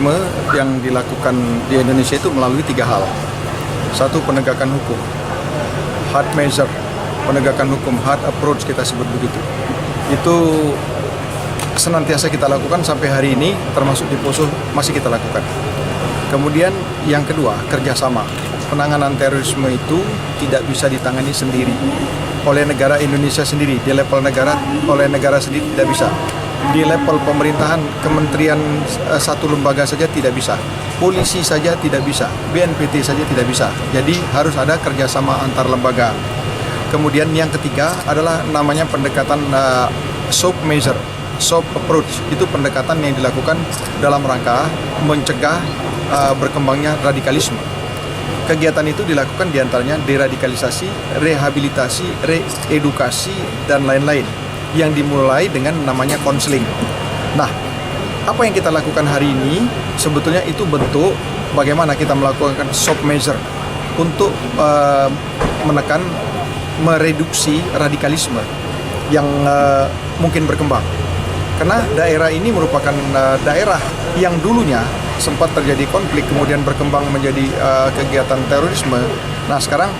terorisme yang dilakukan di Indonesia itu melalui 3 hal. Satu, penegakan hukum, hard measure, penegakan hukum, hard approach kita sebut begitu. Itu senantiasa kita lakukan sampai hari ini, termasuk di Poso masih kita lakukan. Kemudian yang kedua, kerjasama. Penanganan terorisme itu tidak bisa ditangani sendiri oleh negara Indonesia sendiri, di level negara, oleh negara sendiri tidak bisa. Di level pemerintahan, kementerian satu lembaga saja tidak bisa, polisi saja tidak bisa, BNPT saja tidak bisa. Jadi harus ada kerjasama antar lembaga. Kemudian yang ketiga adalah namanya pendekatan soft measure, soft approach. Itu pendekatan yang dilakukan dalam rangka mencegah berkembangnya radikalisme. Kegiatan itu dilakukan diantaranya deradikalisasi, rehabilitasi, reedukasi, dan lain-lain yang dimulai dengan namanya konseling. Nah, apa yang kita lakukan hari ini sebetulnya itu bentuk bagaimana kita melakukan soft measure untuk menekan, mereduksi radikalisme yang mungkin berkembang. Karena daerah ini merupakan daerah yang dulunya sempat terjadi konflik, kemudian berkembang menjadi kegiatan terorisme. Nah, sekarang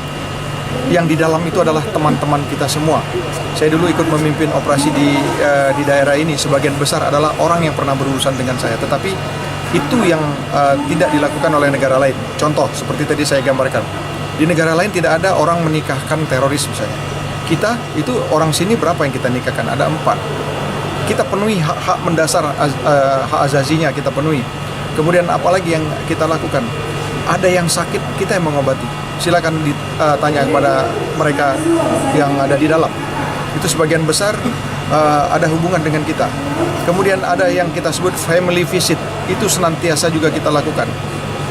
yang di dalam itu adalah teman-teman kita semua. Saya dulu ikut memimpin operasi di daerah ini. Sebagian besar adalah orang yang pernah berurusan dengan saya. Tetapi itu yang tidak dilakukan oleh negara lain. Contoh, seperti tadi saya gambarkan. Di negara lain tidak ada orang menikahkan teroris misalnya. Kita, itu orang sini berapa yang kita nikahkan? Ada 4. Kita penuhi hak mendasar, hak azazinya kita penuhi. Kemudian apalagi yang kita lakukan? Ada yang sakit, kita yang mengobati. Silakan ditanya kepada mereka yang ada di dalam. Itu sebagian besar ada hubungan dengan kita. Kemudian ada yang kita sebut family visit. Itu senantiasa juga kita lakukan.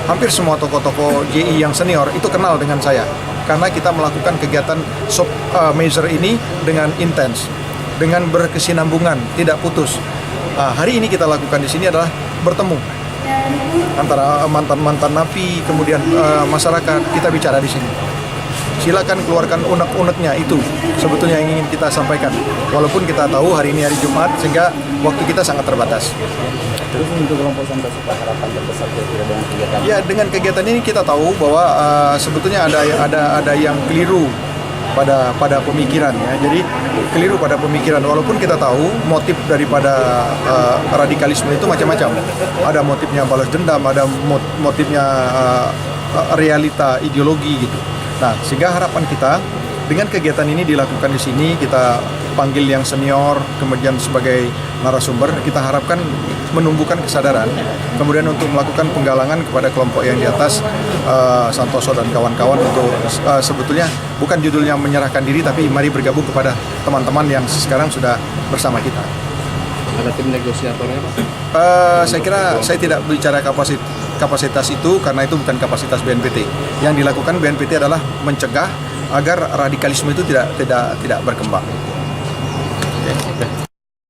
Hampir semua tokoh-tokoh JI yang senior itu kenal dengan saya. Karena kita melakukan kegiatan soft measure ini dengan intens, dengan berkesinambungan, tidak putus. Hari ini kita lakukan di sini adalah bertemu antara mantan-mantan napi, kemudian masyarakat, kita bicara di sini. Silakan keluarkan unek-uneknya, itu sebetulnya yang ingin kita sampaikan. Walaupun kita tahu hari ini hari Jumat, sehingga waktu kita sangat terbatas. Terus untuk kelompok Santoso, harapan terbesar kira-kira dengan kegiatan? Ya, dengan kegiatan ini kita tahu bahwa sebetulnya ada yang keliru pada pemikiran, ya. Jadi keliru pada pemikiran, walaupun kita tahu motif daripada radikalisme itu macam-macam. Ada motifnya balas dendam, ada motifnya realita ideologi gitu. Nah, sehingga harapan kita dengan kegiatan ini dilakukan di sini, kita panggil yang senior, kemudian sebagai narasumber, kita harapkan menumbuhkan kesadaran, kemudian untuk melakukan penggalangan kepada kelompok yang di atas, Santoso dan kawan-kawan, untuk sebetulnya bukan judulnya menyerahkan diri, tapi mari bergabung kepada teman-teman yang sekarang sudah bersama kita. Ada tim negosiatornya, Pak? Saya kira saya tidak bicara kapasitas itu, karena itu bukan kapasitas BNPT. Yang dilakukan BNPT adalah mencegah agar radikalisme itu tidak berkembang. Okay.